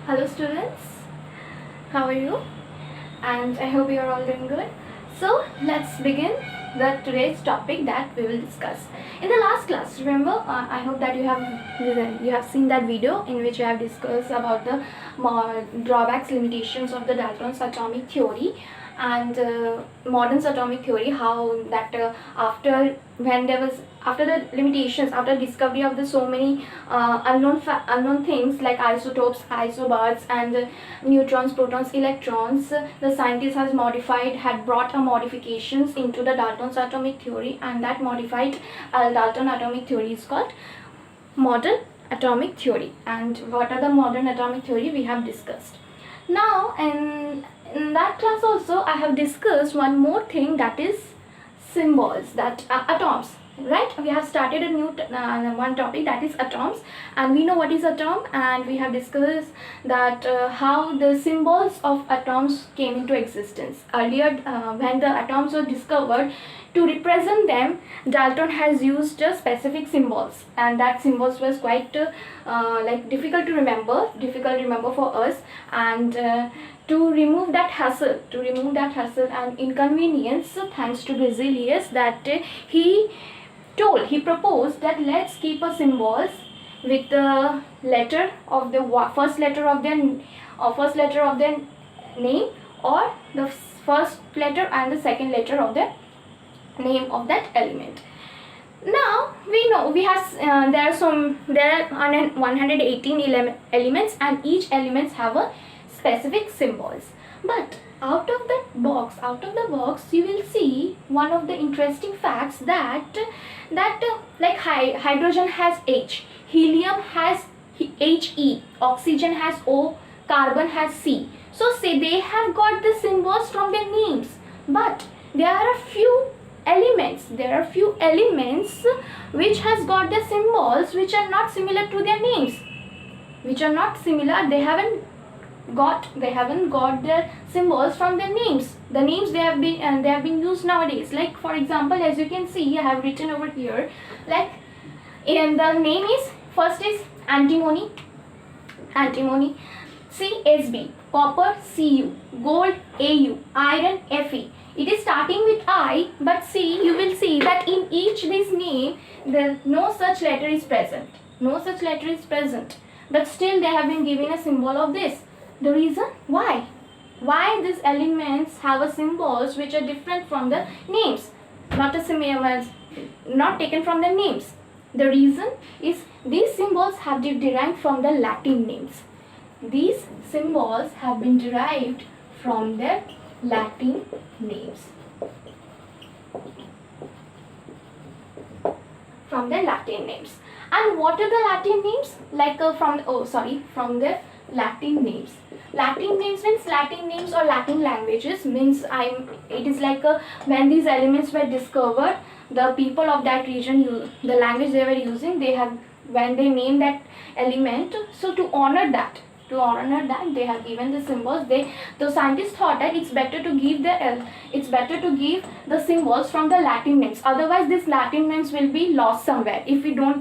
Hello students, how are you? And I hope you are all doing good. So let's begin the today's topic that we will discuss. In the last class, remember, I hope that you have seen that video in which I have discussed about the drawbacks, limitations of the Dalton's atomic theory and modern atomic theory. How that after the limitations, after discovery of the so many unknown things like isotopes, isobars, and neutrons, protons, electrons, the scientist had brought a modifications into the Dalton's atomic theory, and that modified Dalton atomic theory is called modern atomic theory. And what are the modern atomic theory we have discussed. Now in that class also I have discussed one more thing, that is symbols, that atoms, right? We have started a new one topic, that is atoms, and we know what is atom, and we have discussed that how the symbols of atoms came into existence. Earlier when the atoms were discovered, to represent them Dalton has used specific symbols, and that symbols was quite difficult to remember for us, and to remove that hassle and inconvenience, thanks to Berzelius, that he proposed that let's keep a symbols with the letter of the first letter of their name, or the first letter and the second letter of the name of that element. Now we know there are 118 elements, and each elements have a specific symbols. But out of the box you will see one of the interesting facts, that hydrogen has H, helium has He, oxygen has O, carbon has C. So say they have got the symbols from their names, but there are a few elements which has got the symbols which are not similar to their names, they haven't got their symbols from their names. The names they have been used nowadays. Like for example, as you can see, I have written over here, like, and the name is, first is antimony, CSB, copper Cu, gold Au, iron Fe. It is starting with I, but see, you will see that in each this name no such letter is present, but still they have been given a symbol of this. The reason why these elements have a symbols which are different from the names, not taken from the names. The reason is these symbols have been derived from the Latin names. These symbols have been derived from their Latin names. And what are the Latin names? From the Latin names. Latin names means Latin names or Latin languages means it is like when these elements were discovered, the people of that region, the language they were using, when they named that element, so to honor that they have given the symbols. The scientists thought that it's better to give the symbols from the Latin names, otherwise these Latin names will be lost somewhere if we don't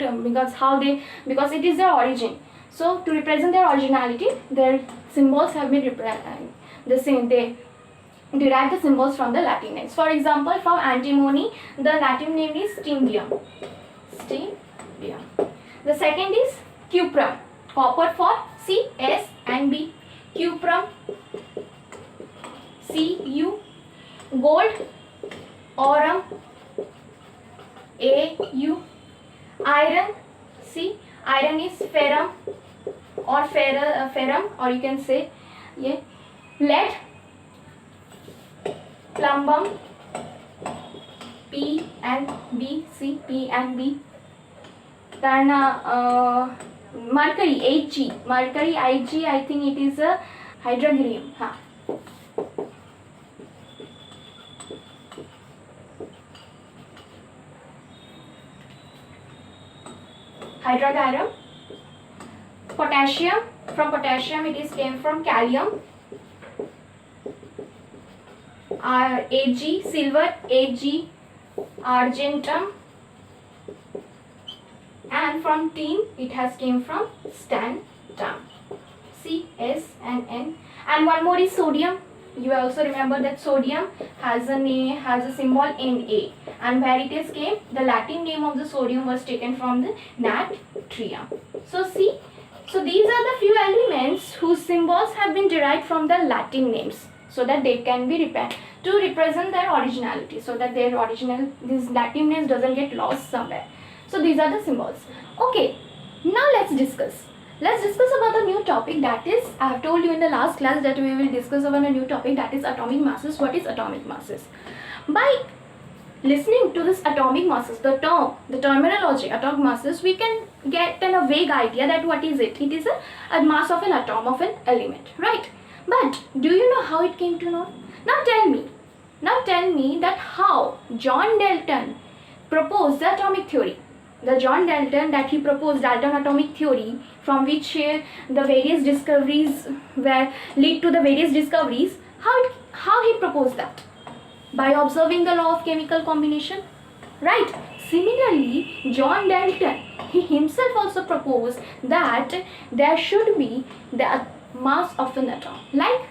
because it is their origin. So to represent their originality, their symbols have been the same. They derive the symbols from the Latin names. For example, from antimony, the Latin name is stindium. The second is cuprum, copper for C, S and B, cuprum, Cu, gold, aurum, Au, iron, C, iron is ferrum or ferrum, or you can say lead, plumbum, P and B, C, P and B. Then mercury, Hg, Ig, I think it is a hydrogerium. Hydrogerium. Potassium, from potassium it came from calcium. Ag, silver, Ag, argentum, and from tin it has came from stannum. C, S and N. And one more is sodium. You also remember that sodium has a symbol Na, and where it is came, the Latin name of the sodium was taken from the natrium. So see, so these are the few elements whose symbols have been derived from the Latin names, so that they can be to represent their originality, so that their original, these Latin names doesn't get lost somewhere. So these are the symbols. Okay, now let's discuss. Let's discuss about the new topic, that is, I have told you in the last class that we will discuss about a new topic, that is atomic masses. What is atomic masses? By listening to this atomic masses, the terminology atomic masses, we can get a vague idea that what is it? It is a mass of an atom of an element, right? But do you know how it came to know? Now tell me that how John Dalton proposed the atomic theory. The John Dalton, that he proposed Dalton atomic theory, from which the various discoveries were lead to the various discoveries. How he proposed that? By observing the law of chemical combination, right? Similarly, John Dalton, he himself also proposed that there should be the mass of an atom, like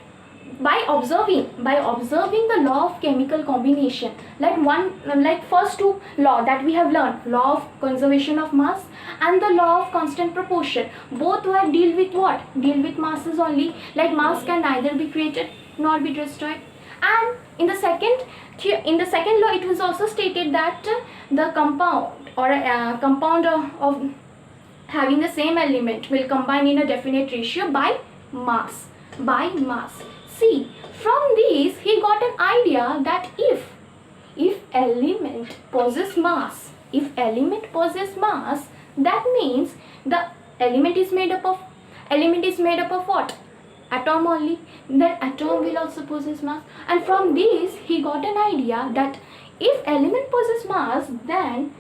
by observing the law of chemical combination, like first two law that we have learned, law of conservation of mass and the law of constant proportion, both were deal with what? Deal with masses only, like mass can neither be created nor be destroyed. And in the second law, it was also stated that the compound or compound of having the same element will combine in a definite ratio by mass. See, from this he got an idea that if element possess mass, that means the element is made up of what? Atom only. Then atom will also possess mass. And from this he got an idea that if element possess mass, then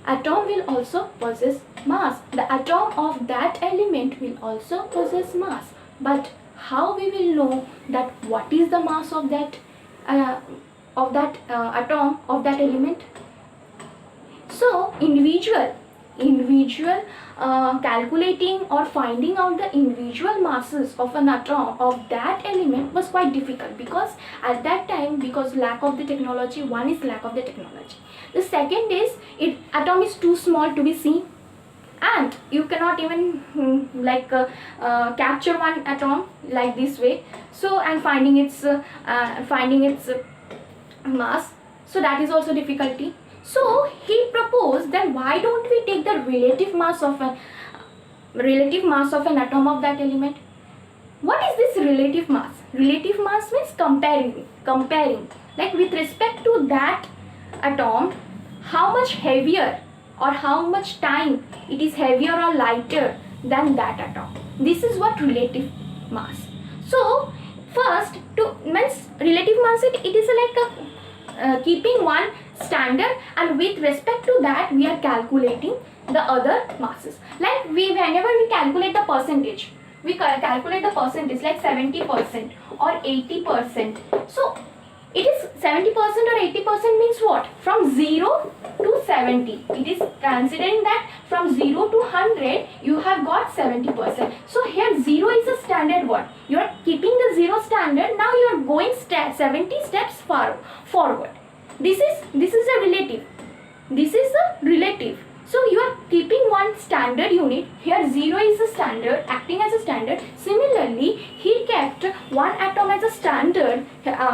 atom will also possess mass. The atom of that element will also possess mass. But how we will know that what is the mass of that atom, of that element? So individual calculating or finding out the individual masses of an atom of that element was quite difficult, because at that time, because lack of the technology. One is lack of the technology. The second is atom is too small to be seen, and you cannot even capture one atom like this way, so and finding its mass, so that is also difficulty. So he proposed that why don't we take the relative mass of an atom of that element. What is this relative mass? Relative mass means comparing, like with respect to that atom, how much heavier or how much time it is heavier or lighter than that atom. This is what relative mass. So first, relative mass, it is like keeping one standard, and with respect to that we are calculating the other masses. Like whenever we calculate the percentage, calculate the percentage like 70% or 80%. So it is 70% or 80% means what? From 0 to 70. It is considering that from 0 to 100 you have got 70%. So here 0 is a standard one. You are keeping the 0 standard. Now you are going 70 steps forward. This is a relative. So you are keeping one standard unit. Here 0 is a standard, acting as a standard. Similarly, he kept one atom as a standard,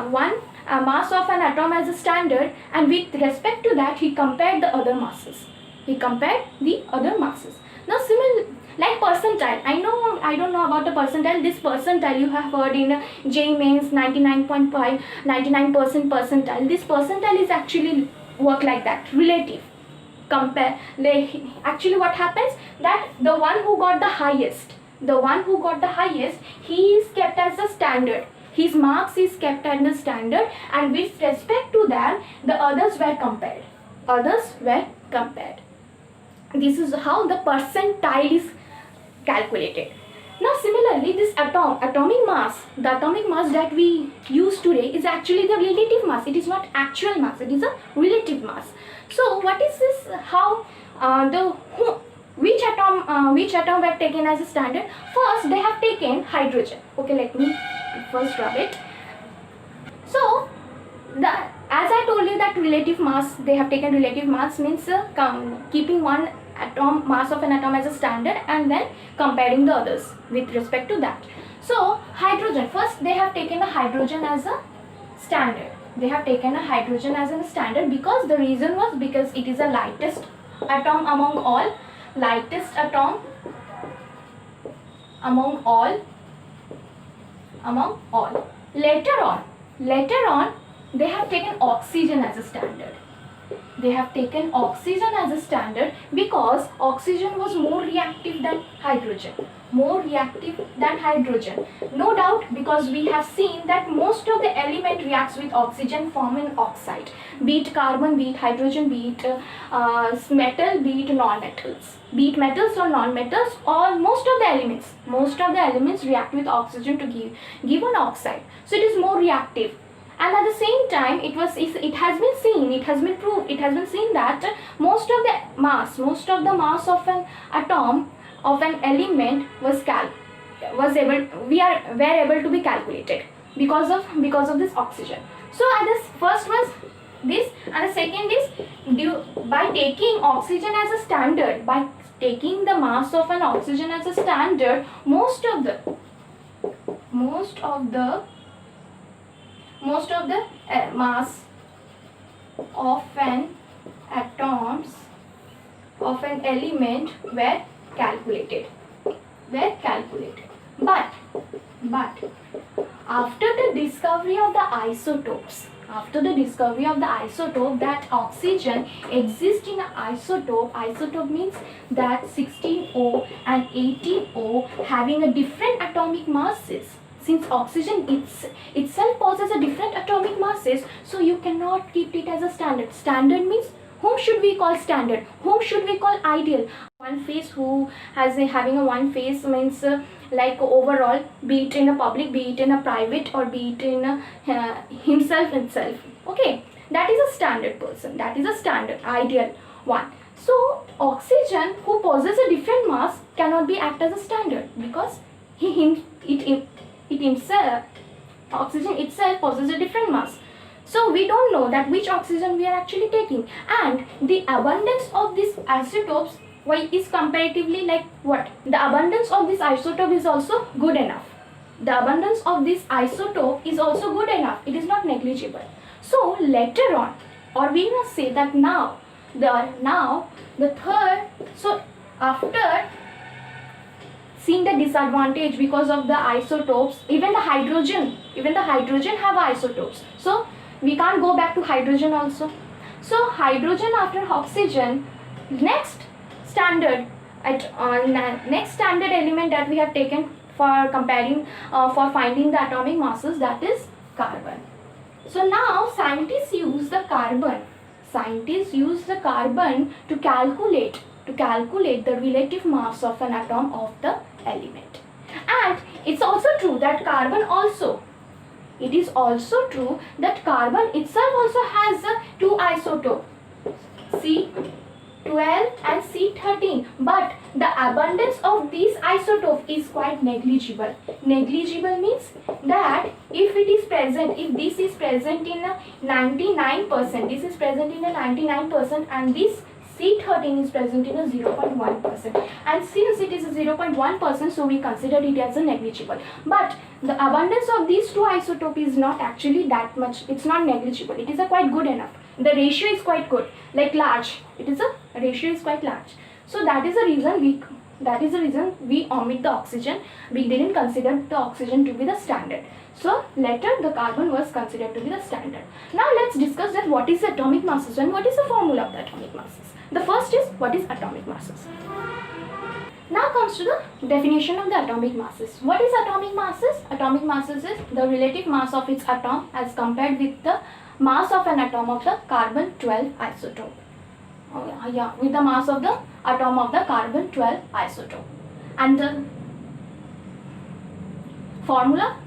one mass of an atom as a standard, and with respect to that he compared the other masses. Now like percentile, I don't know about the percentile. This percentile you have heard in JEE Mains, 99.5, 99% percentile. This percentile is actually work like that, relative. Compare, actually what happens, that the one who got the highest, he is kept as a standard. His marks is kept as the standard, and with respect to that the others were compared. This is how the percentile is calculated. Now similarly, this atomic mass, the atomic mass that we use today is actually the relative mass. It is not actual mass, it is a relative mass. So what is this? How which atom were taken as a standard? First they have taken hydrogen. Okay, let me first rub it. So as I told you that relative mass, they have taken relative mass means keeping one atom mass of an atom as a standard and then comparing the others with respect to that. So hydrogen, first they have taken a hydrogen as a standard. They have taken a hydrogen as a standard because the reason was because it is the lightest atom among all, lightest atom among all. Later on they have taken oxygen as a standard. They have taken oxygen as a standard because oxygen was more reactive than hydrogen. No doubt, because we have seen that most of the element reacts with oxygen, form an oxide. Be it carbon, be it hydrogen, be it metal, be it non-metals. Be it metals or non-metals, or most of the elements react with oxygen to give an oxide. So it is more reactive. And at the same time, it has been seen that most of the mass of an atom, of an element were able to be calculated because of this oxygen. So this first was this, and the second is by taking oxygen as a standard, by taking the mass of an oxygen as a standard, most of the mass of an atoms of an element were calculated. But after the discovery of the isotopes, that oxygen exists in an isotope means that 16O and 18O having a different atomic masses. Since oxygen itself possesses a different atomic masses, so you cannot keep it as a standard. Standard means, whom should we call standard? Whom should we call ideal? One phase, who having a one phase means like overall, be it in a public, be it in a private, or be it in himself itself. Okay, that is a standard person. That is a standard ideal one. So oxygen, who possesses a different mass, cannot be act as a standard because oxygen itself possesses a different mass. So we don't know that which oxygen we are actually taking, and the abundance of these isotopes is comparatively like what? The abundance of this isotope is also good enough. It is not negligible. So later on, or we must say that now the third, so after seeing the disadvantage because of the isotopes, even the hydrogen have isotopes, so we can't go back to hydrogen also. So hydrogen after oxygen, next standard element that we have taken for comparing for finding the atomic masses, that is carbon. So now scientists use the carbon to calculate the relative mass of an atom of the element. And it's also true that carbon itself also has two isotopes, C12 and C13, but the abundance of these isotopes is quite negligible. Negligible means that if this is present in a 99%, and this C13 is present in a 0.1%, and since it is a 0.1%, so we consider it as a negligible. But the abundance of these two isotopes is not actually that much. It's not negligible. It is a quite good enough. The ratio is quite good, like large. Ratio is quite large. So that is the reason we omit the oxygen. We didn't consider the oxygen to be the standard. So later the carbon was considered to be the standard. Now let's discuss that what is atomic masses and what is the formula of the atomic masses. The first is, what is atomic masses? Now comes to the definition of the atomic masses. What is atomic masses? Atomic masses is the relative mass of its atom as compared with the mass of an atom of the carbon-12 isotope. With the mass of the atom of the carbon-12 isotope. And the formula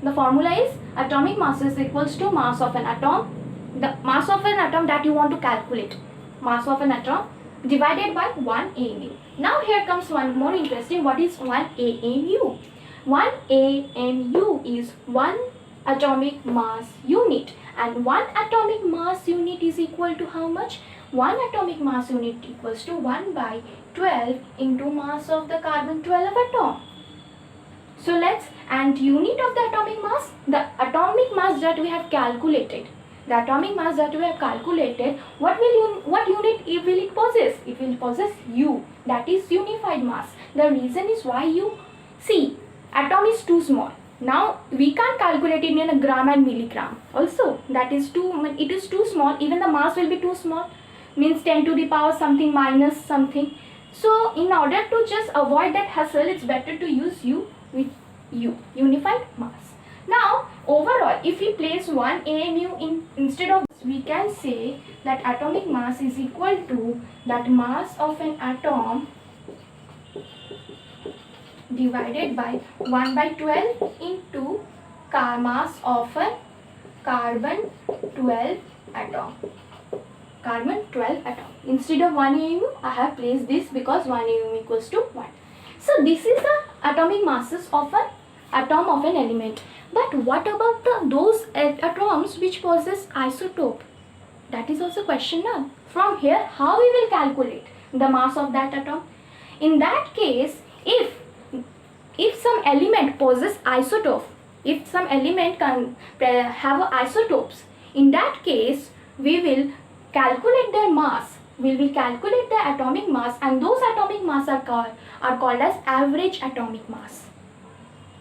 is atomic mass is equals to mass of an atom, the mass of an atom that you want to calculate. Mass of an atom divided by 1 AMU. Now here comes one more interesting. What is 1 AMU? 1 AMU is 1 atomic mass unit, and 1 atomic mass unit is equal to how much? 1 atomic mass unit equals to 1 by 12 into mass of the carbon 12 atom. So and unit of the atomic mass, the atomic mass that we have calculated, what unit will it possess? It will possess U, that is unified mass. The reason is why U. See, atom is too small. Now we can't calculate it in a gram and milligram. Also, it is too small. Even the mass will be too small. Means 10 to the power something minus something. So in order to just avoid that hassle, it's better to use U with U, unified mass. Now overall, if we place 1 AMU instead of, we can say that atomic mass is equal to that mass of an atom divided by 1 by 12 into mass of a carbon 12 atom. Carbon 12 atom. Instead of 1 AMU, I have placed this because 1 AMU equals to 1. So this is the atomic masses of an atom of an element. But what about those atoms which possess isotope? That is also question now. From here, how we will calculate the mass of that atom? In that case, if some element possesses isotope, if some element can have isotopes, in that case we will calculate their mass. We will calculate the atomic mass, and those atomic mass are called as average atomic mass.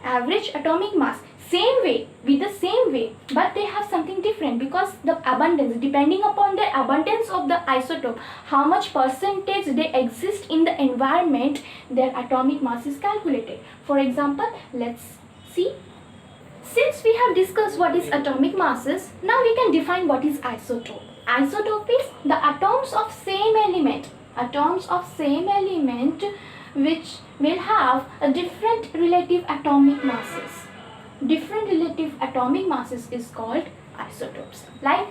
Average atomic mass. Same way, with the same way, but they have something different because the abundance, depending upon the abundance of the isotope, how much percentage they exist in the environment, their atomic mass is calculated. For example, let's see. Since we have discussed what is atomic masses, now we can define what is isotope. Isotope is the atoms of same element. Atoms of same element which will have a different relative atomic masses. Different relative atomic masses is called isotopes. Like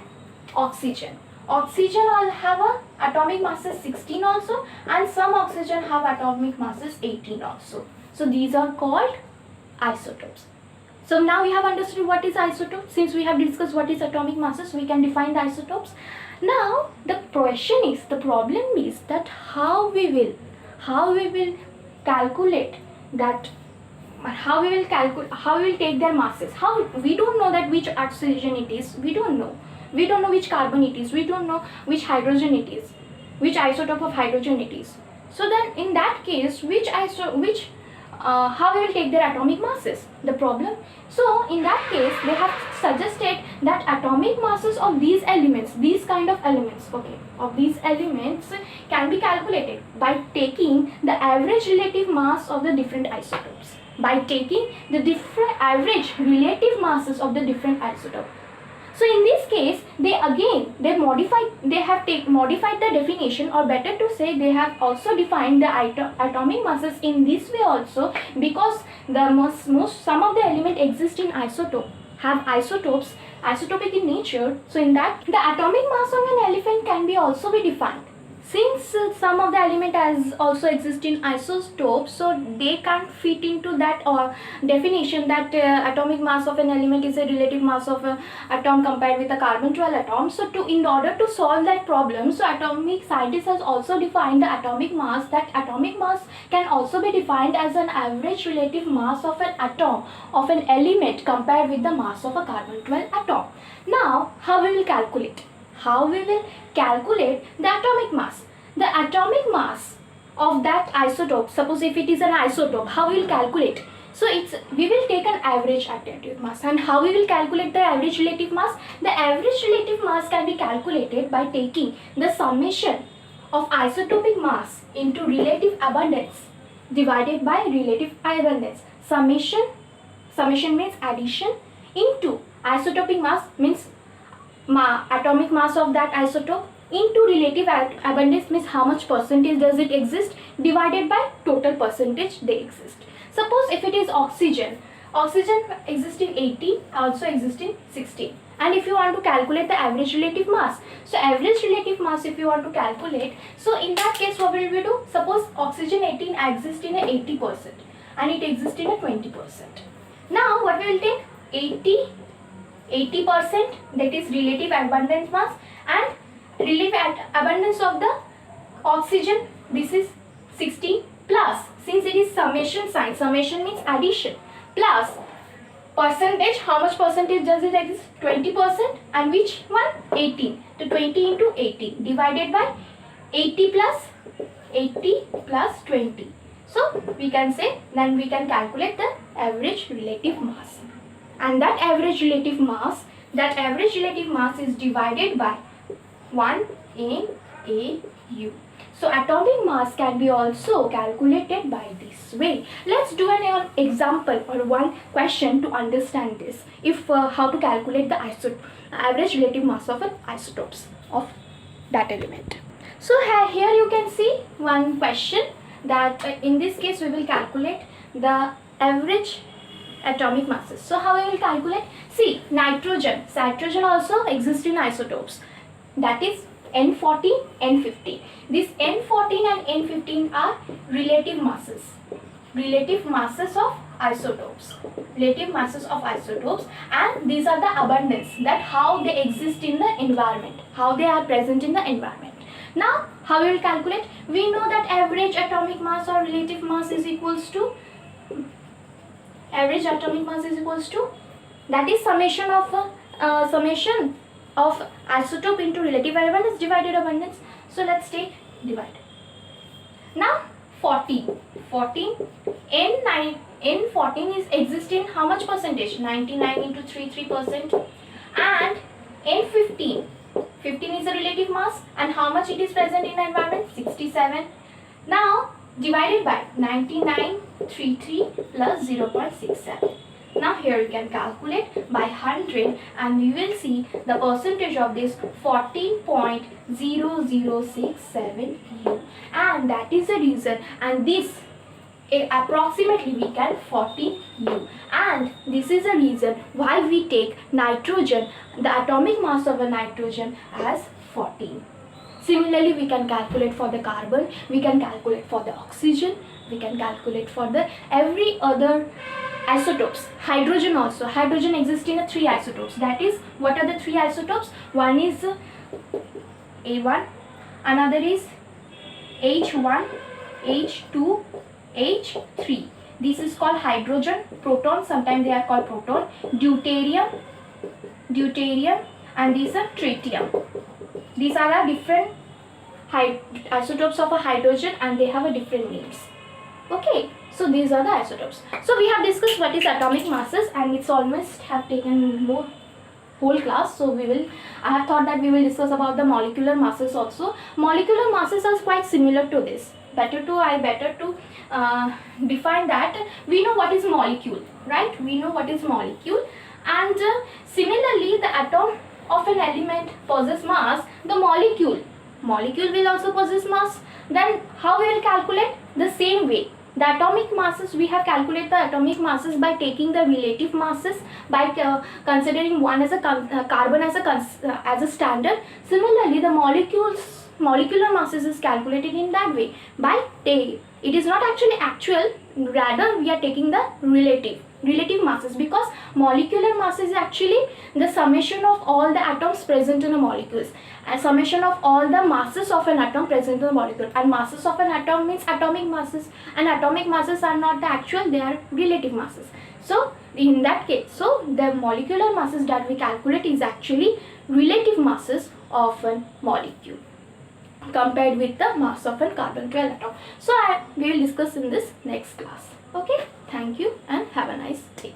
oxygen. Oxygen will have a atomic masses 16 also, and some oxygen have atomic masses 18 also. So these are called isotopes. So now we have understood what is isotope. Since we have discussed what is atomic masses, we can define the isotopes. Now the problem is that how we will calculate that, how we will take their masses. How we don't know that which oxygen it is, we don't know which carbon it is, we don't know which hydrogen it is, which isotope of hydrogen it is. So then in that case, how we will take their atomic masses, the problem. So in that case, they have suggested that atomic masses of these elements, these kind of elements, of these elements can be calculated by taking the average relative mass of the different isotopes, by taking the different average relative masses of the different isotopes. So in this case, they have modified the definition, or better to say, they have also defined the atomic masses in this way also, because some of the element exist in isotope, have isotopes, isotopic in nature. So in that, the atomic mass of an element can be also be defined. Since some of the element also exist in isotopes, so they can't fit into that definition that atomic mass of an element is a relative mass of an atom compared with a carbon 12 atom. So in order to solve that problem, so atomic scientists has also defined the atomic mass, that atomic mass can also be defined as an average relative mass of an atom, of an element, compared with the mass of a carbon 12 atom. Now how we will calculate? How we will calculate the atomic mass? The atomic mass of that isotope, suppose if it is an isotope, how we will calculate? So we will take an average atomic mass. And how we will calculate the average relative mass? The average relative mass can be calculated by taking the summation of isotopic mass into relative abundance divided by relative abundance. Summation means addition, into isotopic mass means atomic mass of that isotope, into relative abundance means how much percentage does it exist, divided by total percentage they exist. Suppose if it is oxygen exists in 18, also exists in 16. And if you want to calculate the average relative mass, so average relative mass if you want to calculate, so in that case what will we do? Suppose oxygen 18 exists in a 80% and it exists in a 20%. Now what we will take? 80% that is relative abundance mass, and relative abundance of the oxygen, this is 16 plus, since it is summation sign, summation means addition, plus percentage, how much percentage does it exist? 20%, and which one? 18. So 20 into 18 divided by 80 plus 20. So we can say, then we can calculate the average relative mass. And that average relative mass is divided by 1 AU. So atomic mass can be also calculated by this way. Let's do an example or one question to understand this. If how to calculate the average relative mass of an isotopes of that element. So here you can see one question that in this case we will calculate the average atomic masses. So how we will calculate? See, nitrogen also exists in isotopes. That is N14, N15. These N14 and N15 are relative masses of isotopes. And these are the abundance, that how they exist in the environment, how they are present in the environment. Now, how we will calculate? We know that average atomic mass or relative mass is equals to, that is summation of isotope into relative abundance divided abundance. So let's take divide. Now 14 N14 is existing how much percentage? 99 into 3%. And N15 is a relative mass, and how much it is present in the environment? 67. Now divided by 99.33 plus 0.67. Now here you can calculate by 100 and you will see the percentage of this 14.0067 U, and that is the reason, and this approximately we can 40 U, and this is the reason why we take nitrogen, the atomic mass of a nitrogen, as 14. Similarly, we can calculate for the carbon, we can calculate for the oxygen, we can calculate for the every other isotopes. Hydrogen also. Hydrogen exists in 3 isotopes. That is, what are the 3 isotopes? One is A1, another is H1, H2, H3. This is called hydrogen, proton, sometimes they are called proton, deuterium, and these are tritium. These are a different isotopes of a hydrogen and they have a different names. Okay, so these are the isotopes. So we have discussed what is atomic masses, and it's almost have taken more whole class. So I have thought that we will discuss about the molecular masses also. Molecular masses are quite similar to this. Better to define that. We know what is molecule, right? We know what is molecule, and similarly the atom of an element possess mass. The molecule will also possess mass. Then how we will calculate? The same way. The atomic masses, we have calculated the atomic masses by taking the relative masses, by considering one as a carbon as a standard. Similarly, the molecular masses is calculated in that way. It is not actually actual, rather we are taking the relative masses, because molecular mass is actually the summation of all the atoms present in the molecules, and summation of all the masses of an atom present in the molecule, and masses of an atom means atomic masses, and atomic masses are not the actual, they are relative masses. So in that case, so the molecular masses that we calculate is actually relative masses of a molecule compared with the mass of a carbon 12 atom. So we will discuss in this next class. Okay, thank you and have a nice day.